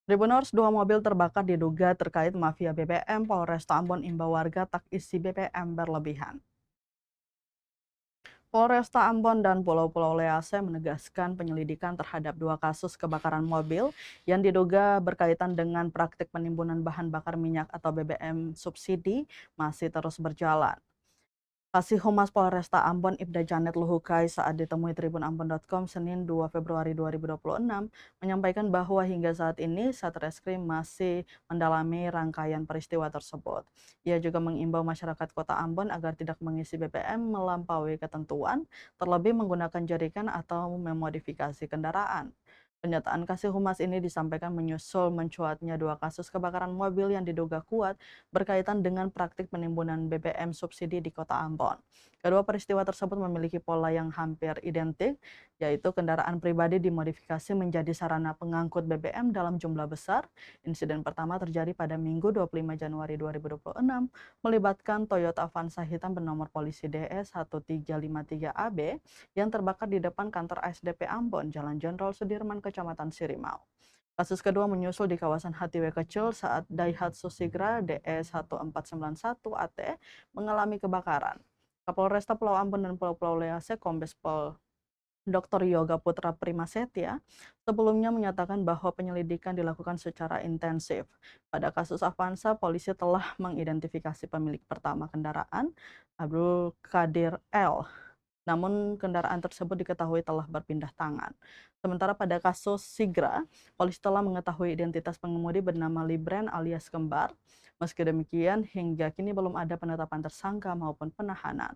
Tribuners, 2 mobil terbakar diduga terkait mafia BBM. Polresta Ambon imbau warga tak isi BBM berlebihan. Polresta Ambon dan Pulau-Pulau Lease menegaskan penyelidikan terhadap 2 kasus kebakaran mobil yang diduga berkaitan dengan praktik penimbunan bahan bakar minyak atau BBM subsidi masih terus berjalan. Kasih Humas Polresta Ambon Ibda Janet Luhukai saat ditemui tribunambon.com Senin 2 Februari 2026 menyampaikan bahwa hingga saat ini Satreskrim masih mendalami rangkaian peristiwa tersebut. Ia juga mengimbau masyarakat Kota Ambon agar tidak mengisi BBM melampaui ketentuan, terlebih menggunakan jerigen atau memodifikasi kendaraan. Pernyataan Kasih Humas ini disampaikan menyusul mencuatnya 2 kasus kebakaran mobil yang diduga kuat berkaitan dengan praktik penimbunan BBM subsidi di Kota Ambon. Kedua peristiwa tersebut memiliki pola yang hampir identik, yaitu kendaraan pribadi dimodifikasi menjadi sarana pengangkut BBM dalam jumlah besar. Insiden pertama terjadi pada Minggu 25 Januari 2026, melibatkan Toyota Avanza hitam bernomor polisi DS 1353AB yang terbakar di depan kantor ASDP Ambon, Jalan Jenderal Sudirman, Kecamatan Sirimau. Kasus kedua menyusul di kawasan Hatiwe Kecil saat Daihatsu Sigra DS 1491AT mengalami kebakaran. Kapolresta Pulau Ambon dan Pulau-Pulau Lease Kombes Pol Dr. Yoga Putra Primasetia sebelumnya menyatakan bahwa penyelidikan dilakukan secara intensif. Pada kasus Avanza, polisi telah mengidentifikasi pemilik pertama kendaraan, Abdul Qadir L. Namun kendaraan tersebut diketahui telah berpindah tangan. Sementara pada kasus Sigra, polisi telah mengetahui identitas pengemudi bernama Libren alias Kembar. Meski demikian, hingga kini belum ada penetapan tersangka maupun penahanan.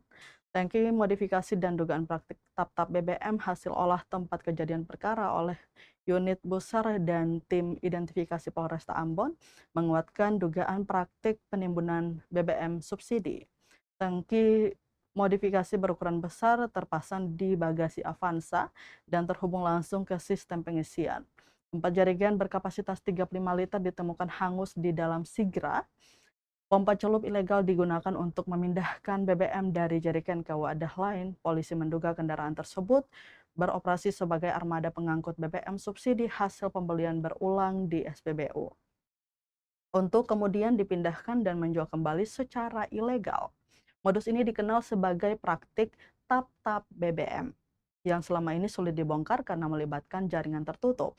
Tangki modifikasi dan dugaan praktik tap-tap BBM hasil olah tempat kejadian perkara oleh unit Busar dan tim identifikasi Polresta Ambon menguatkan dugaan praktik penimbunan BBM subsidi. Tangki modifikasi berukuran besar terpasang di bagasi Avanza dan terhubung langsung ke sistem pengisian. 4 jerigen berkapasitas 35 liter ditemukan hangus di dalam Sigra. Pompa celup ilegal digunakan untuk memindahkan BBM dari jerigen ke wadah lain. Polisi menduga kendaraan tersebut beroperasi sebagai armada pengangkut BBM subsidi hasil pembelian berulang di SPBU, untuk kemudian dipindahkan dan menjual kembali secara ilegal. Modus ini dikenal sebagai praktik tap-tap BBM, yang selama ini sulit dibongkar karena melibatkan jaringan tertutup.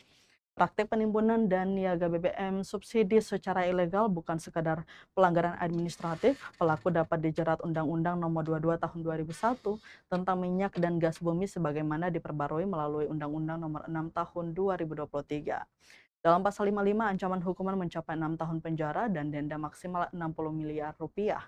Praktik penimbunan dan niaga BBM subsidi secara ilegal bukan sekadar pelanggaran administratif. Pelaku dapat dijerat Undang-Undang Nomor 22 Tahun 2001 tentang minyak dan gas bumi sebagaimana diperbarui melalui Undang-Undang Nomor 6 Tahun 2023. Dalam pasal 55, ancaman hukuman mencapai 6 tahun penjara dan denda maksimal 60 miliar rupiah.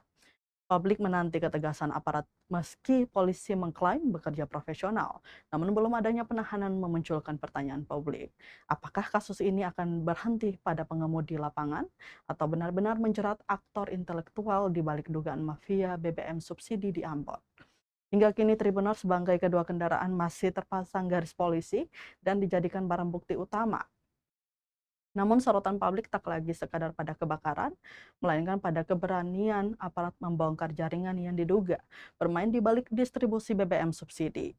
Publik menanti ketegasan aparat meski polisi mengklaim bekerja profesional. Namun belum adanya penahanan memunculkan pertanyaan publik. Apakah kasus ini akan berhenti pada pengemudi lapangan atau benar-benar menjerat aktor intelektual di balik dugaan mafia BBM subsidi di Ambon? Hingga kini Tribuners bangkai kedua kendaraan masih terpasang garis polisi dan dijadikan barang bukti utama. Namun sorotan publik tak lagi sekadar pada kebakaran, melainkan pada keberanian aparat membongkar jaringan yang diduga bermain di balik distribusi BBM subsidi.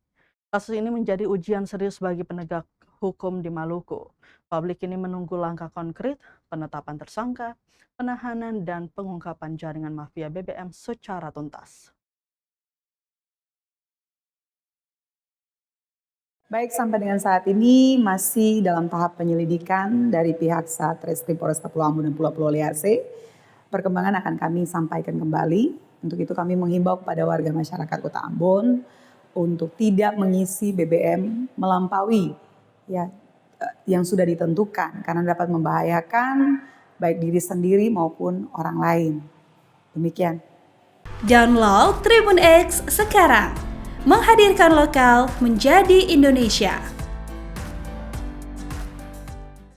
Kasus ini menjadi ujian serius bagi penegak hukum di Maluku. Publik ini menunggu langkah konkret, penetapan tersangka, penahanan, dan pengungkapan jaringan mafia BBM secara tuntas. Baik, sampai dengan saat ini masih dalam tahap penyelidikan dari pihak Satreskrim Polresta Pulau Ambon dan Pulau-Pulau Lease. Perkembangan akan kami sampaikan kembali. Untuk itu kami menghimbau kepada warga masyarakat Kota Ambon untuk tidak mengisi BBM melampaui yang sudah ditentukan karena dapat membahayakan baik diri sendiri maupun orang lain. Demikian. Download Tribun X sekarang. Menghadirkan lokal menjadi Indonesia.